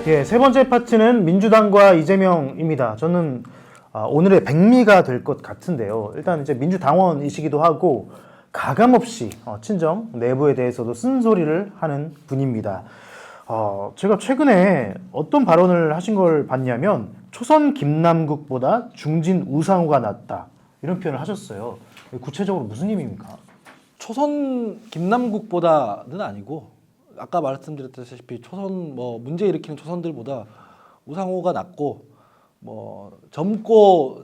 예, 세 번째 파트는 민주당과 이재명입니다. 저는 오늘의 백미가 될 것 같은데요. 일단 이제 민주당원이시기도 하고 가감없이 친정 내부에 대해서도 쓴소리를 하는 분입니다. 제가 최근에 어떤 발언을 하신 걸 봤냐면 초선 김남국보다 중진 우상호가 낫다 이런 표현을 하셨어요. 구체적으로 무슨 의미입니까? 초선 김남국보다는 아니고 아까 말씀드렸다시피 초선 문제 일으키는 초선들보다 우상호가 낫고 젊고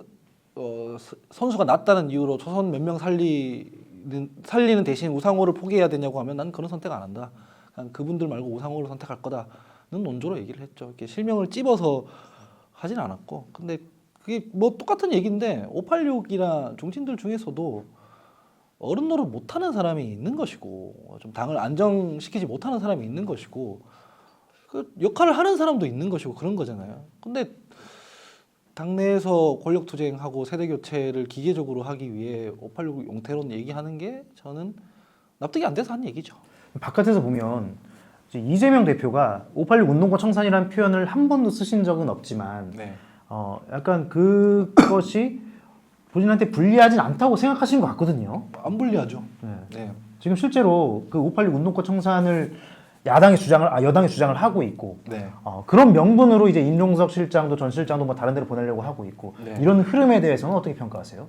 선수가 낫다는 이유로 초선 몇 명 살리는 대신 우상호를 포기해야 되냐고 하면 난 그런 선택 안 한다. 그냥 그분들 말고 우상호를 선택할 거다는 논조로 얘기를 했죠. 이렇게 실명을 찝어서 하진 않았고, 근데 그게 똑같은 얘기인데 586이나 중진들 중에서도 어른 노릇 못하는 사람이 있는 것이고 좀 당을 안정시키지 못하는 사람이 있는 것이고 그 역할을 하는 사람도 있는 것이고 그런 거잖아요. 근데 당내에서 권력 투쟁하고 세대 교체를 기계적으로 하기 위해 586 용태론 얘기하는 게 저는 납득이 안 돼서 한 얘기죠. 바깥에서 보면 이제 이재명 대표가 586 운동권 청산이라는 표현을 한 번도 쓰신 적은 없지만 네. 약간 그것이 본인한테 불리하진 않다고 생각하시는 것 같거든요. 안 불리하죠. 네. 네. 지금 실제로 그 586 운동권 청산을 여당이 주장을 하고 있고 네. 그런 명분으로 이제 임종석 실장도 전 실장도 다른 데로 보내려고 하고 있고 네. 이런 흐름에 대해서는 어떻게 평가하세요?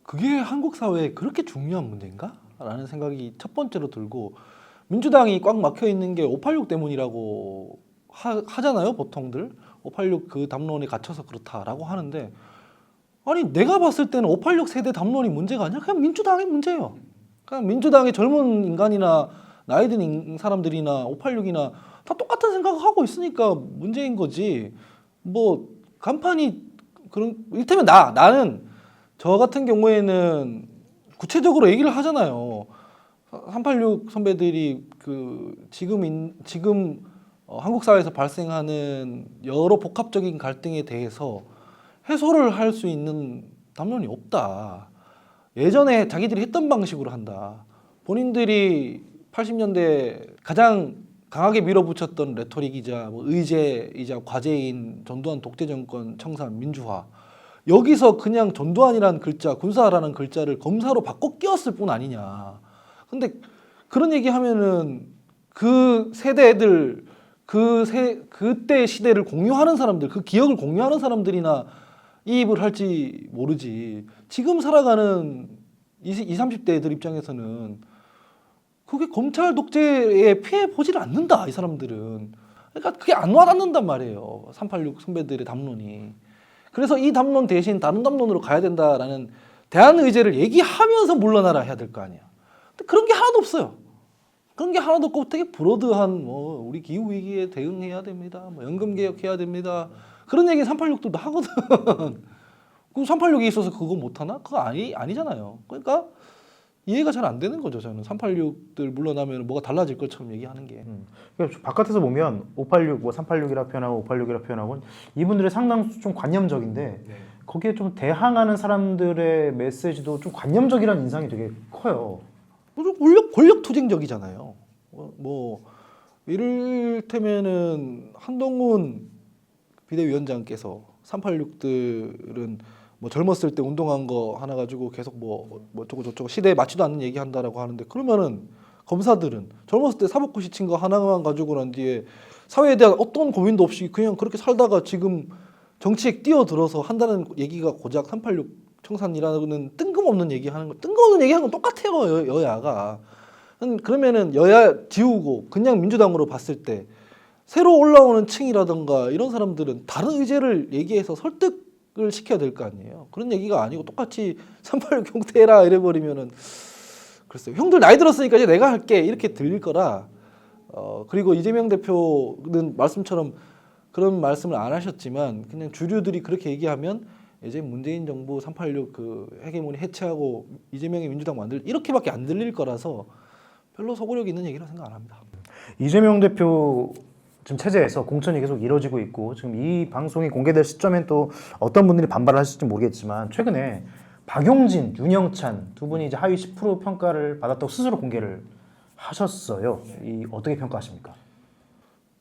그게 한국 사회에 그렇게 중요한 문제인가? 라는 생각이 첫 번째로 들고, 민주당이 꽉 막혀 있는 게 586 때문이라고 하잖아요, 보통들. 586 그 담론에 갇혀서 그렇다라고 하는데, 아니 내가 봤을 때는 586 세대 담론이 문제가 아니라 그냥 민주당의 문제예요. 그냥 민주당의 젊은 인간이나 나이 든 사람들이나 586이나 다 똑같은 생각을 하고 있으니까 문제인 거지. 간판이 그런, 이를테면 나는 저 같은 경우에는 구체적으로 얘기를 하잖아요. 386 선배들이 지금 한국 사회에서 발생하는 여러 복합적인 갈등에 대해서 해소를 할 수 있는 담론이 없다. 예전에 자기들이 했던 방식으로 한다. 본인들이 80년대 가장 강하게 밀어붙였던 레토릭이자 의제이자 과제인 전두환 독재 정권 청산 민주화, 여기서 그냥 전두환이라는 글자, 군사라는 글자를 검사로 바꿔 끼웠을 뿐 아니냐. 근데 그런 얘기하면은 그 세대 애들, 그때 시대를 공유하는 사람들, 그 기억을 공유하는 사람들이나 이입을 할지 모르지. 지금 살아가는 20, 30대 애들 입장에서는 그게 검찰 독재에 피해 보질 않는다, 이 사람들은. 그러니까 그게 안 와닿는단 말이에요, 386 선배들의 담론이. 그래서 이 담론 대신 다른 담론으로 가야 된다라는 대안 의제를 얘기하면서 물러나라 해야 될 거 아니야. 근데 그런 게 하나도 없어요. 그런 게 하나도 없고 되게 브로드한 우리 기후 위기에 대응해야 됩니다. 연금 개혁해야 됩니다. 그런 얘기 386도 하거든. 그 386이 있어서 그거 못 하나? 그거 아니잖아요. 그러니까 이해가 잘 안 되는 거죠. 저는 386들 물러나면 뭐가 달라질 것처럼 얘기하는 게. 그러니까 바깥에서 보면 586, 386이라 표현하고 586이라 표현하고 이분들의 상당수 좀 관념적인데 네. 거기에 좀 대항하는 사람들의 메시지도 좀 관념적이라는 인상이 되게 커요. 권력 투쟁적이잖아요. 이를테면은 한동훈 비대위원장께서 386들은 젊었을 때 운동한 거 하나 가지고 계속 어쩌고 저쩌고 시대에 맞지도 않는 얘기 한다라고 하는데, 그러면은 검사들은 젊었을 때 사법고시 친 거 하나만 가지고 난 뒤에 사회에 대한 어떤 고민도 없이 그냥 그렇게 살다가 지금 정치에 뛰어들어서 한다는 얘기가 고작 386 청산이라는 뜬금없는 얘기하는 거, 뜬금없는 얘기하는 건 똑같아요, 여야가. 그러면은 여야 지우고 그냥 민주당으로 봤을 때 새로 올라오는 층이라든가 이런 사람들은 다른 의제를 얘기해서 설득을 시켜야 될 거 아니에요. 그런 얘기가 아니고 똑같이 386 형태라 이래버리면은, 글쎄요, 형들 나이 들었으니까 이제 내가 할게 이렇게 들릴 거라. 그리고 이재명 대표는 말씀처럼 그런 말씀을 안 하셨지만 그냥 주류들이 그렇게 얘기하면 이제 문재인 정부 386 그 헤게모니 해체하고 이재명의 민주당 만들, 이렇게밖에 안 들릴 거라서 별로 소구력 있는 얘기라 생각 안 합니다. 이재명 대표 지금 체제에서 공천이 계속 이루어지고 있고 지금 이 방송이 공개될 시점엔 또 어떤 분들이 반발을 하실지 모르겠지만 최근에 박용진, 윤영찬 두 분이 이제 하위 10% 평가를 받았다고 스스로 공개를 하셨어요. 이 어떻게 평가하십니까?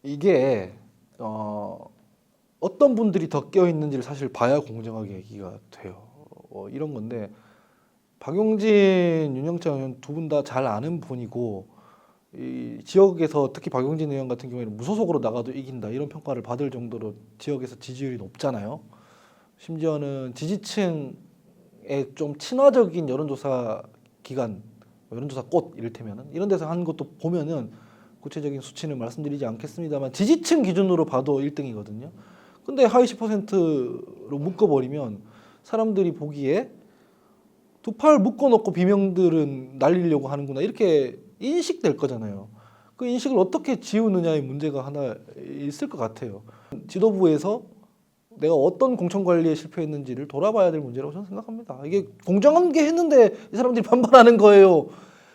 이게 어떤 분들이 더 껴 있는지를 사실 봐야 공정하게 얘기가 돼요. 이런 건데 박용진, 윤영찬 의원 두 분 다 잘 아는 분이고 이 지역에서 특히 박용진 의원 같은 경우에는 무소속으로 나가도 이긴다 이런 평가를 받을 정도로 지역에서 지지율이 높잖아요. 심지어는 지지층에 좀 친화적인 여론조사 기관, 여론조사 꽃 이를테면은 이런 데서 한 것도 보면은 구체적인 수치는 말씀드리지 않겠습니다만 지지층 기준으로 봐도 1등이거든요. 근데 하위 10%로 묶어버리면 사람들이 보기에 두 팔 묶어놓고 비명들은 날리려고 하는구나 이렇게 인식될 거잖아요. 그 인식을 어떻게 지우느냐의 문제가 하나 있을 것 같아요. 지도부에서 내가 어떤 공천 관리에 실패했는지를 돌아봐야 될 문제라고 저는 생각합니다. 이게 공정한 게 했는데 이 사람들이 반발하는 거예요.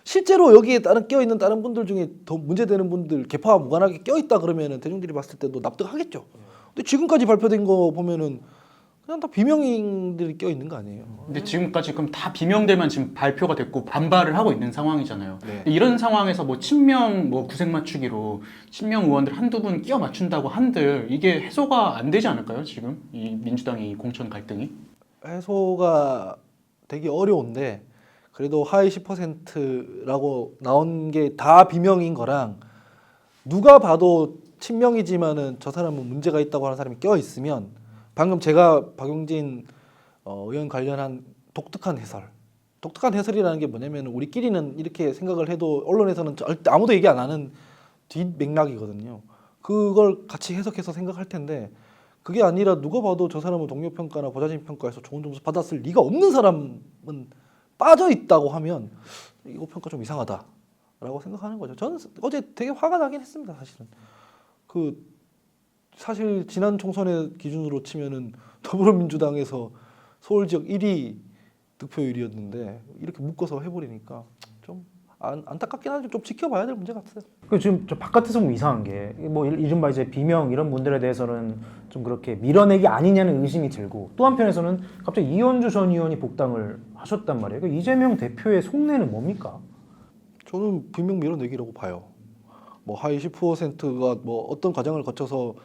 실제로 여기에 껴있는 다른 분들 중에 더 문제되는 분들 개파와 무관하게 껴있다 그러면은 대중들이 봤을 때도 납득하겠죠. 근데 지금까지 발표된 거 보면은 그냥 다 비명인들이 껴있는 거 아니에요. 근데 지금까지 그럼 다 비명들만 지금 발표가 됐고 반발을 하고 있는 상황이잖아요. 네. 근데 이런 상황에서 뭐 친명 뭐 구색 맞추기로 친명 의원들 한두 분 끼워 맞춘다고 한들 이게 해소가 안 되지 않을까요? 지금 이 민주당의 이 공천 갈등이? 해소가 되게 어려운데 그래도 하위 10%라고 나온 게 다 비명인 거랑 누가 봐도 친명이지만은 저 사람은 문제가 있다고 하는 사람이 껴 있으면 방금 제가 박용진 의원 관련한 독특한 해설이라는 게 뭐냐면 우리끼리는 이렇게 생각을 해도 언론에서는 절대 아무도 얘기 안 하는 뒷맥락이거든요. 그걸 같이 해석해서 생각할 텐데 그게 아니라 누가 봐도 저 사람은 동료평가나 보좌진 평가에서 좋은 점수 받았을 리가 없는 사람은 빠져 있다고 하면 이거 평가 좀 이상하다라고 생각하는 거죠. 저는 어제 되게 화가 나긴 했습니다. 사실은 사실 지난 총선의 기준으로 치면은 더불어민주당에서 서울 지역 1위 득표율이었는데 이렇게 묶어서 해버리니까 좀 안타깝긴 하죠. 좀 지켜봐야 될 문제 같아요. 그 지금 저 바깥에서 보면 이상한 게 뭐 이른바 이제 비명 이런 분들에 대해서는 좀 그렇게 밀어내기 아니냐는 의심이 들고 또 한편에서는 갑자기 이현주 전 의원이 복당을 하셨단 말이에요. 그 이재명 대표의 속내는 뭡니까? 저는 비명 밀어내기라고 봐요. 뭐 하위 10%가 뭐 어떤 과정을 거쳐서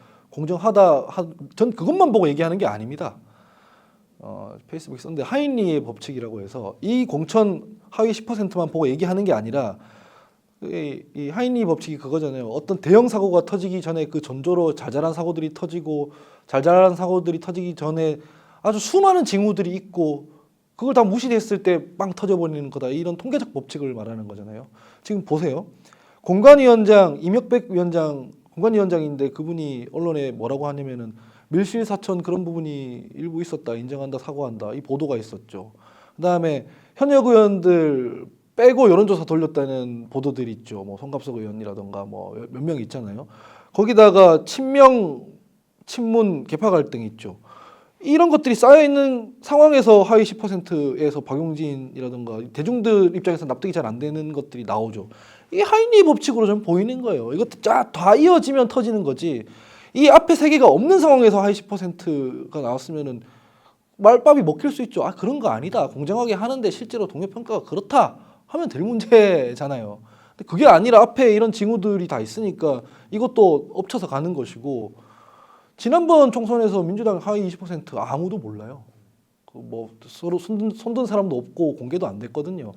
전 그것만 보고 얘기하는 게 아닙니다. 페이스북에 썼는데 하인리의 법칙이라고 해서 이 공천 하위 10%만 보고 얘기하는 게 아니라 이 하인리 법칙이 그거잖아요. 어떤 대형 사고가 터지기 전에 그 전조로 자잘한 사고들이 터지고 자잘한 사고들이 터지기 전에 아주 수많은 징후들이 있고 그걸 다 무시했을 때 빵 터져버리는 거다. 이런 통계적 법칙을 말하는 거잖아요. 지금 보세요. 공관위원장 이명백 위원장 공관위원장인데 그분이 언론에 뭐라고 하냐면은 밀실사천 그런 부분이 일부 있었다. 인정한다. 사과한다. 이 보도가 있었죠. 그다음에 현역 의원들 빼고 여론조사 돌렸다는 보도들이 있죠. 뭐 송갑석 의원이라던가 뭐 몇 명 있잖아요. 거기다가 친문 개파 갈등이 있죠. 이런 것들이 쌓여 있는 상황에서 하위 10%에서 박용진이라던가 대중들 입장에서 납득이 잘 안 되는 것들이 나오죠. 이 하인리 법칙으로 좀 보이는 거예요. 이것도 다 이어지면 터지는 거지. 이 앞에 세 개가 없는 상황에서 하위 10%가 나왔으면은 말밥이 먹힐 수 있죠. 아 그런 거 아니다. 공정하게 하는데 실제로 동료 평가가 그렇다 하면 될 문제잖아요. 근데 그게 아니라 앞에 이런 징후들이 다 있으니까 이것도 엎쳐서 가는 것이고 지난번 총선에서 민주당 하위 20% 아무도 몰라요. 뭐 서로 손든 사람도 없고 공개도 안 됐거든요.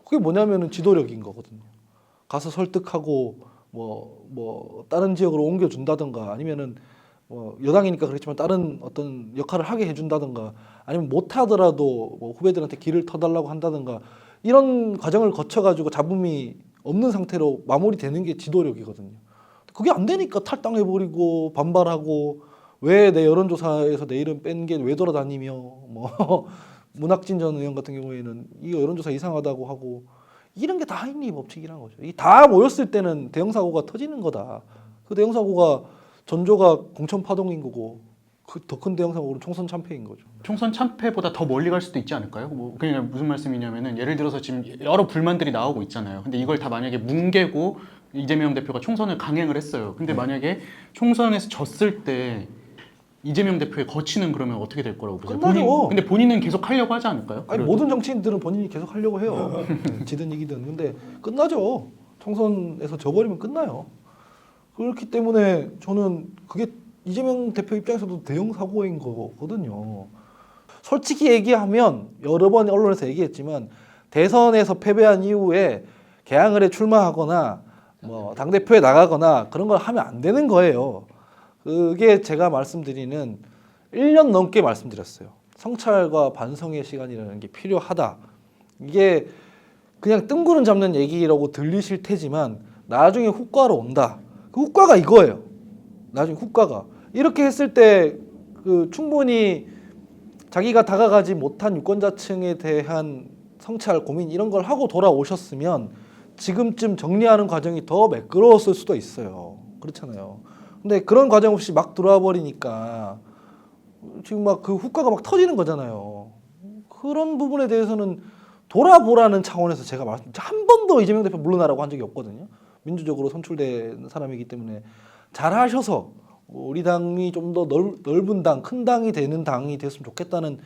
그게 뭐냐면은 지도력인 거거든요. 가서 설득하고 뭐 다른 지역으로 옮겨준다든가 아니면은 뭐 여당이니까 그렇지만 다른 어떤 역할을 하게 해준다든가 아니면 못하더라도 뭐 후배들한테 길을 터달라고 한다든가 이런 과정을 거쳐가지고 잡음이 없는 상태로 마무리되는 게 지도력이거든요. 그게 안 되니까 탈당해버리고 반발하고 왜 내 여론조사에서 내 이름 뺀 게 왜 돌아다니며 뭐 문학진 전 의원 같은 경우에는 이 여론조사 이상하다고 하고 이런 게 다 하인리 법칙이라는 거죠. 이 다 모였을 때는 대형 사고가 터지는 거다. 그 대형 사고가 전조가 공천 파동인 거고 그 더 큰 대형 사고는 총선 참패인 거죠. 총선 참패보다 더 멀리 갈 수도 있지 않을까요? 뭐 그냥 무슨 말씀이냐면은 예를 들어서 지금 여러 불만들이 나오고 있잖아요. 근데 이걸 다 만약에 뭉개고 이재명 대표가 총선을 강행을 했어요. 근데 만약에 총선에서 졌을 때 이재명 대표의 거취는 그러면 어떻게 될 거라고 보세요? 끝나죠. 근데 본인은 계속 하려고 하지 않을까요? 아니 모든 정치인들은 본인이 계속 하려고 해요. 지든 이기든. 근데 끝나죠. 총선에서 져버리면 끝나요. 그렇기 때문에 저는 그게 이재명 대표 입장에서도 대형 사고인 거거든요. 솔직히 얘기하면 여러 번 언론에서 얘기했지만 대선에서 패배한 이후에 개항을 해 출마하거나 뭐 당대표에 나가거나 그런 걸 하면 안 되는 거예요. 그게 제가 말씀드리는 1년 넘게 말씀드렸어요. 성찰과 반성의 시간이라는 게 필요하다. 이게 그냥 뜬구름 잡는 얘기라고 들리실 테지만 나중에 후과로 온다. 그 후과가 이거예요. 나중에 후과가 이렇게 했을 때 그 충분히 자기가 다가가지 못한 유권자층에 대한 성찰, 고민 이런 걸 하고 돌아오셨으면 지금쯤 정리하는 과정이 더 매끄러웠을 수도 있어요. 그렇잖아요. 근데 그런 과정 없이 막 들어와 버리니까 지금 막 그 후과가 막 터지는 거잖아요. 그런 부분에 대해서는 돌아보라는 차원에서 제가 한 번도 이재명 대표 물러나라고 한 적이 없거든요. 민주적으로 선출된 사람이기 때문에 잘하셔서 우리 당이 좀 더 넓은 당, 큰 당이 되는 당이 됐으면 좋겠다는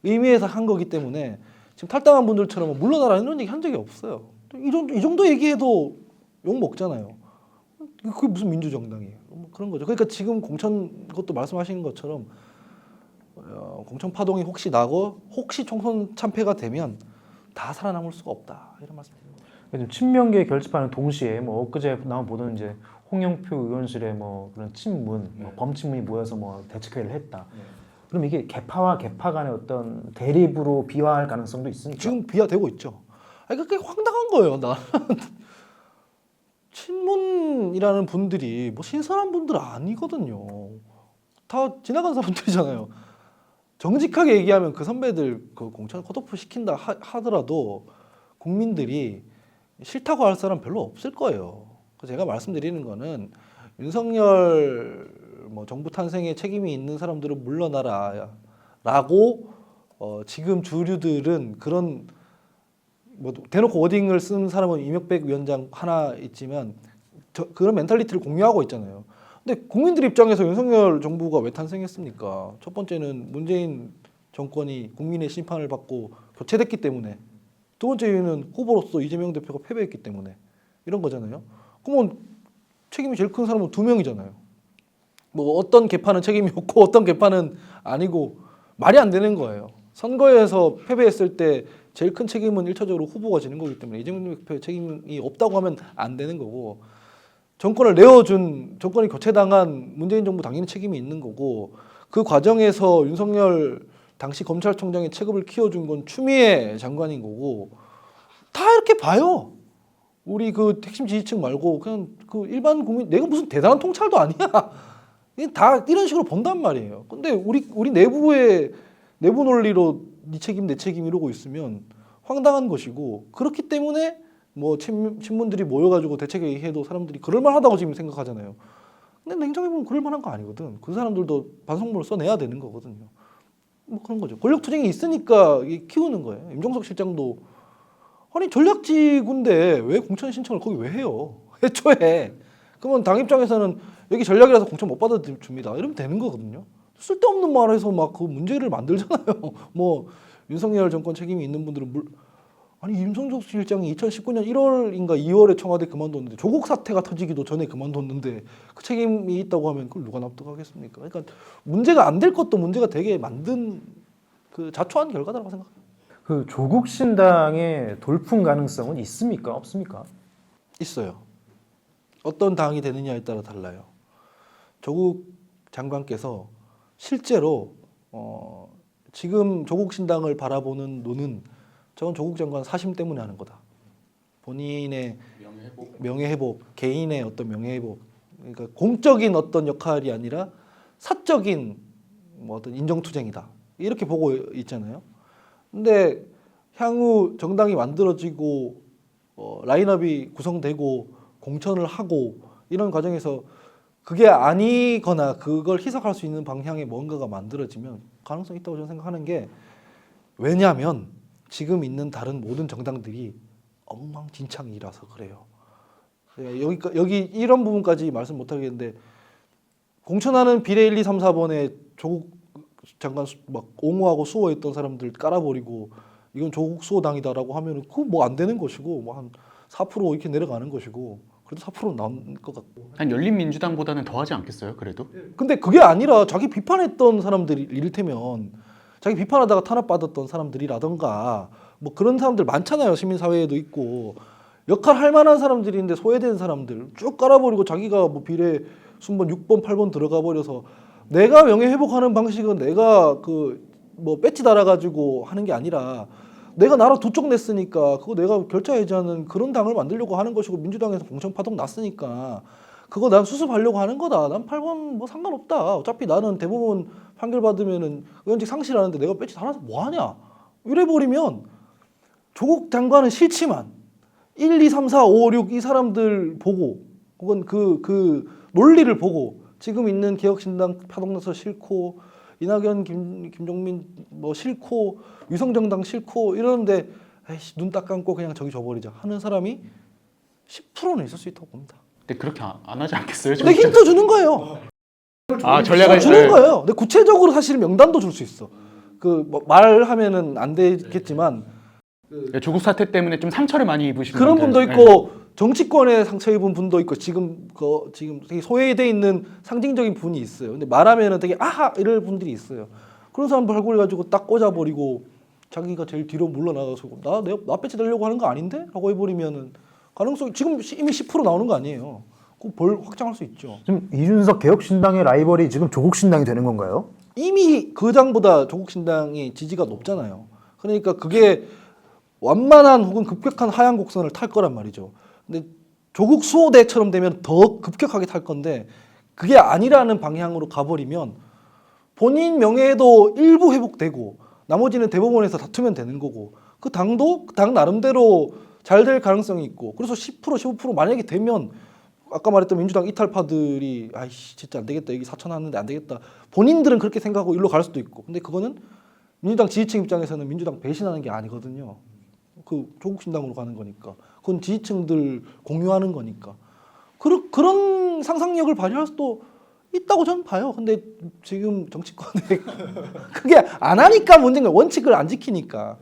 의미에서 한 거기 때문에 지금 탈당한 분들처럼 물러나라 이런 얘기 한 적이 없어요. 이 정도 얘기해도 욕 먹잖아요. 그게 무슨 민주정당이에요. 뭐 그런 거죠. 그러니까 지금 공천 그것도 말씀하시는 것처럼 공천 파동이 혹시 나고 혹시 총선 참패가 되면 다 살아남을 수가 없다 이런 말씀드립니다. 요즘 친명계 결집하는 동시에 뭐 엊그제 나온 보도는 이제 홍영표 의원실에 뭐 그런 친문, 뭐 범친문이 모여서 뭐 대책회의를 했다. 그럼 이게 개파와 개파 간의 어떤 대립으로 비화할 가능성도 있습니까? 지금 비화되고 있죠. 아니 그게 황당한 거예요. 나 친문이라는 분들이 뭐 신선한 분들 아니거든요. 다 지나간 사람들이잖아요. 정직하게 얘기하면 그 선배들 그 공천 컷오프 시킨다 하더라도 국민들이 싫다고 할 사람 별로 없을 거예요. 그래서 제가 말씀드리는 거는 윤석열 뭐 정부 탄생에 책임이 있는 사람들은 물러나라라고 지금 주류들은 그런 뭐 대놓고 워딩을 쓰는 사람은 이명백 위원장 하나 있지만 그런 멘탈리티를 공유하고 있잖아요. 근데 국민들 입장에서 윤석열 정부가 왜 탄생했습니까? 첫 번째는 문재인 정권이 국민의 심판을 받고 교체됐기 때문에, 두 번째 이유는 후보로서 이재명 대표가 패배했기 때문에 이런 거잖아요. 그러면 책임이 제일 큰 사람은 두 명이잖아요. 뭐 어떤 개파는 책임이 없고 어떤 개파는 아니고 말이 안 되는 거예요. 선거에서 패배했을 때 제일 큰 책임은 1차적으로 후보가 지는 거기 때문에 이재명 대표의 책임이 없다고 하면 안 되는 거고, 정권을 내어준 정권이 교체당한 문재인 정부 당연히 책임이 있는 거고, 그 과정에서 윤석열 당시 검찰총장의 체급을 키워준 건 추미애 장관인 거고, 다 이렇게 봐요. 우리 그 핵심 지지층 말고 그냥 그 일반 국민, 내가 무슨 대단한 통찰도 아니야. 다 이런 식으로 본단 말이에요. 근데 우리 내부 논리로 네 책임 내 책임 이러고 있으면 황당한 것이고, 그렇기 때문에 뭐 친문들이 모여가지고 대책회의 해도 사람들이 그럴만하다고 지금 생각하잖아요. 근데 냉정히 보면 그럴만한 거 아니거든. 그 사람들도 반성문을 써내야 되는 거거든요. 뭐 그런 거죠. 권력투쟁이 있으니까 키우는 거예요. 임종석 실장도 아니 전략지구인데 왜 공천 신청을 거기 왜 해요? 애초에. 그러면 당 입장에서는 여기 전략이라서 공천 못 받아줍니다. 이러면 되는 거거든요. 쓸데없는 말해서 막 그 문제를 만들잖아요. 뭐 윤석열 정권 책임이 있는 분들은 아니 임성적 실장이 2019년 1월인가 2월에 청와대 그만뒀는데 조국 사태가 터지기도 전에 그만뒀는데 그 책임이 있다고 하면 그걸 누가 납득하겠습니까? 그러니까 문제가 안 될 것도 문제가 되게 만든 그 자초한 결과다라고 생각합니다. 그 조국 신당의 돌풍 가능성은 있습니까? 없습니까? 있어요. 어떤 당이 되느냐에 따라 달라요. 조국 장관께서 실제로 지금 조국 신당을 바라보는 눈은 저건 조국 장관 사심 때문에 하는 거다. 본인의 명예회복, 개인의 어떤 명예회복, 그러니까 공적인 어떤 역할이 아니라 사적인 뭐 어떤 인정투쟁이다. 이렇게 보고 있잖아요. 근데 향후 정당이 만들어지고 라인업이 구성되고 공천을 하고 이런 과정에서 그게 아니거나 그걸 희석할 수 있는 방향의 뭔가가 만들어지면 가능성이 있다고 저는 생각하는 게, 왜냐하면 지금 있는 다른 모든 정당들이 엉망진창이라서 그래요. 여기 이런 부분까지 말씀 못 하겠는데, 공천하는 비례 1, 2, 3, 4번에 조국 장관 막 옹호하고 수호했던 사람들 깔아버리고 이건 조국 수호당이다라고 하면은 그거 뭐 안 되는 것이고, 뭐 한 4% 이렇게 내려가는 것이고, 그래도 4%는 나온 것 같고. 한 열린민주당보다는 더 하지 않겠어요? 그래도? 근데 그게 아니라 자기 비판했던 사람들이 이를테면 자기 비판하다가 탄압받았던 사람들이라던가 뭐 그런 사람들 많잖아요. 시민사회에도 있고 역할 할 만한 사람들인데 소외된 사람들 쭉 깔아버리고 자기가 뭐 비례 순번 6번 8번 들어가 버려서 내가 명예 회복하는 방식은 내가 그 뭐 배지 달아가지고 하는 게 아니라 내가 나라 두 쪽 냈으니까 그거 내가 결자해지 하는 그런 당을 만들려고 하는 것이고 민주당에서 공천파동 났으니까 그거 난 수습하려고 하는 거다. 난 8번 뭐 상관없다. 어차피 나는 대법원 판결 받으면은 의원직 상실하는데 내가 배지 달아서 뭐 하냐? 이래 버리면 조국 장관은 싫지만 1, 2, 3, 4, 5, 6 이 사람들 보고 혹은 그 논리를 보고 지금 있는 개혁신당 파동나서 싫고 이낙연, 김종민 뭐 싫고 위성정당 싫고 이러는데 에이씨 눈 딱 감고 그냥 저기 줘버리자 하는 사람이 10%는 있을 수 있다고 봅니다. 근데 그렇게 안 하지 않겠어요? 근데 힌트 주는 거예요. 전략을 주는 거예요. 근데 구체적으로 사실 명단도 줄 수 있어. 뭐 말하면은 안 되겠지만 조국 사태 때문에 좀 상처를 많이 입으신 그런 분도 분들. 있고 정치권에 상처 입은 분도 있고 지금 되게 소외돼 있는 상징적인 분이 있어요. 근데 말하면은 되게 아하 이럴 분들이 있어요. 그런 사람 발굴해 가지고 딱 꽂아버리고 자기가 제일 뒤로 물러나가서 나 배치 달려고 하는 거 아닌데? 라고 해버리면은 가능성이 지금 이미 10% 나오는 거 아니에요. 그 벌 확장할 수 있죠. 지금 이준석 개혁신당의 라이벌이 지금 조국신당이 되는 건가요? 이미 그 당보다 조국신당이 지지가 높잖아요. 그러니까 그게 완만한 혹은 급격한 하향 곡선을 탈 거란 말이죠. 근데 조국 수호대처럼 되면 더 급격하게 탈 건데 그게 아니라는 방향으로 가버리면 본인 명예도 일부 회복되고 나머지는 대법원에서 다투면 되는 거고 그 당도 그 당 나름대로 잘 될 가능성이 있고 그래서 10% 15% 만약에 되면 아까 말했던 민주당 이탈파들이 아이씨 진짜 안 되겠다 여기 4천 하는데 안 되겠다 본인들은 그렇게 생각하고 일로 갈 수도 있고 근데 그거는 민주당 지지층 입장에서는 민주당 배신하는 게 아니거든요. 그 조국신당으로 가는 거니까 그건 지지층들 공유하는 거니까 그런 상상력을 발휘할 수도 있다고 저는 봐요. 근데 지금 정치권에 그게 안 하니까 문제인 거예요. 원칙을 안 지키니까.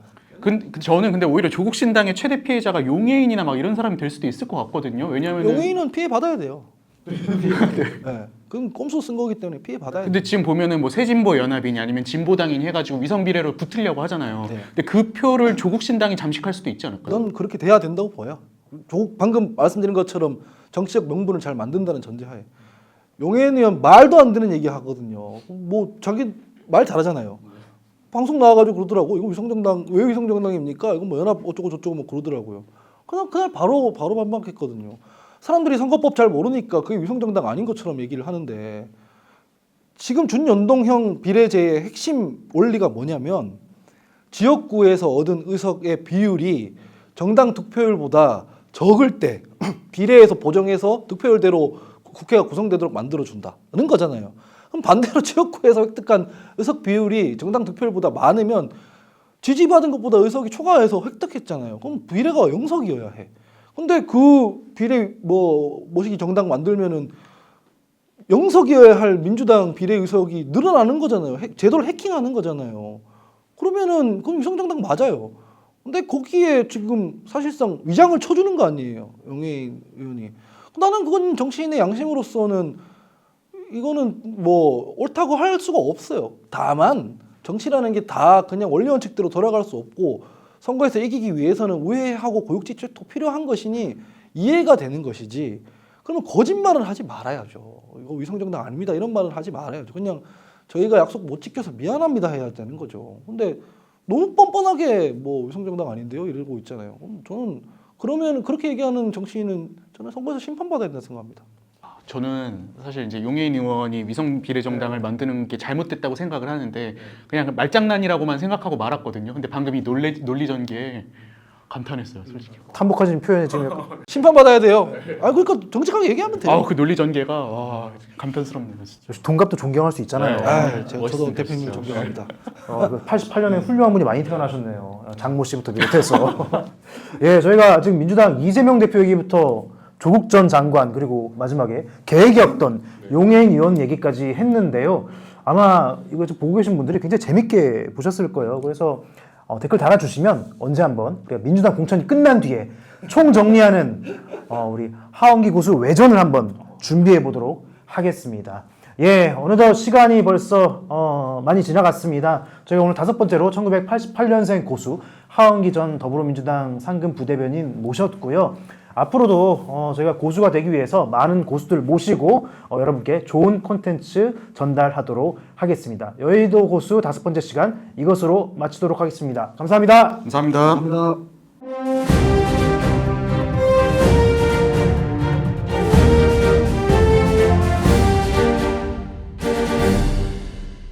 저는 근데 오히려 조국 신당의 최대 피해자가 용해인이나 막 이런 사람이 될 수도 있을 것 같거든요. 왜냐하면 용해인은 피해 받아야 돼요. 네. 그건 꼼수 쓴 거기 때문에 피해 받아야 돼요. 근데 지금 보면은 뭐 새진보 연합이니 아니면 진보당이니 해가지고 위성 비례로 붙으려고 하잖아요. 네. 근데 그 표를 조국 신당이 잠식할 수도 있지 않을까요? 넌 그렇게 돼야 된다고 보여. 방금 말씀드린 것처럼 정치적 명분을 잘 만든다는 전제하에 용해인 의원 말도 안 되는 얘기 하거든요. 뭐 자기 말 잘하잖아요. 방송 나와가지고 그러더라고. 이거 위성정당 왜 위성정당입니까? 이건 뭐 연합 어쩌고 저쩌고 뭐 그러더라고요. 그날 바로 반박했거든요. 사람들이 선거법 잘 모르니까 그게 위성정당 아닌 것처럼 얘기를 하는데 지금 준연동형 비례제의 핵심 원리가 뭐냐면 지역구에서 얻은 의석의 비율이 정당 득표율보다 적을 때 비례에서 보정해서 득표율대로 국회가 구성되도록 만들어준다는 거잖아요. 그럼 반대로 지역구에서 획득한 의석 비율이 정당 득표율보다 많으면 지지받은 것보다 의석이 초과해서 획득했잖아요. 그럼 비례가 0석이어야 해. 근데 그 비례 모시기 정당 만들면은 0석이어야 할 민주당 비례 의석이 늘어나는 거잖아요. 제도를 해킹하는 거잖아요. 그러면은 그럼 위성정당 맞아요. 근데 거기에 지금 사실상 위장을 쳐주는 거 아니에요, 용해인 의원이. 나는 그건 정치인의 양심으로서는 이거는 뭐 옳다고 할 수가 없어요. 다만 정치라는 게 다 그냥 원리 원칙대로 돌아갈 수 없고 선거에서 이기기 위해서는 우회하고 고육지책도 필요한 것이니 이해가 되는 것이지. 그러면 거짓말을 하지 말아야죠. 이거 위성정당 아닙니다. 이런 말을 하지 말아야죠. 그냥 저희가 약속 못 지켜서 미안합니다 해야 되는 거죠. 근데 너무 뻔뻔하게 뭐 위성정당 아닌데요 이러고 있잖아요. 저는 그러면 그렇게 얘기하는 정치인은 저는 선거에서 심판받아야 된다 생각합니다. 저는 사실 이제 용해인 의원이 위성 비례 정당을 만드는 게 잘못됐다고 생각을 하는데 그냥 말장난이라고만 생각하고 말았거든요. 근데 방금 이 논리 전개에 감탄했어요, 솔직히. 탄복하신 표현에 지금 약간 심판받아야 돼요. 그러니까 정직하게 얘기하면 돼요. 그 논리 전개가 와, 감탄스럽네요, 진짜. 역시 동갑도 존경할 수 있잖아요. 네. 저도 멋있으면 대표님 멋있어요. 존경합니다. 88년에 훌륭한 분이 많이 태어나셨네요. 장모 씨부터 비롯해서. 예, 저희가 지금 민주당 이재명 대표 얘기부터 조국 전 장관 그리고 마지막에 계획이었던 용해인 의원 얘기까지 했는데요. 아마 이거 보고 계신 분들이 굉장히 재밌게 보셨을 거예요. 그래서 댓글 달아주시면 언제 한번 우리가 민주당 공천이 끝난 뒤에 총 정리하는 우리 하원기 고수 외전을 한번 준비해 보도록 하겠습니다. 예, 어느덧 시간이 벌써 많이 지나갔습니다. 저희가 오늘 5번째로 1988년생 고수 하원기 전 더불어민주당 상근 부대변인 모셨고요. 앞으로도 저희가 고수가 되기 위해서 많은 고수들 모시고 여러분께 좋은 콘텐츠 전달하도록 하겠습니다. 여의도 고수 5번째 시간 이것으로 마치도록 하겠습니다. 감사합니다. 감사합니다. 감사합니다.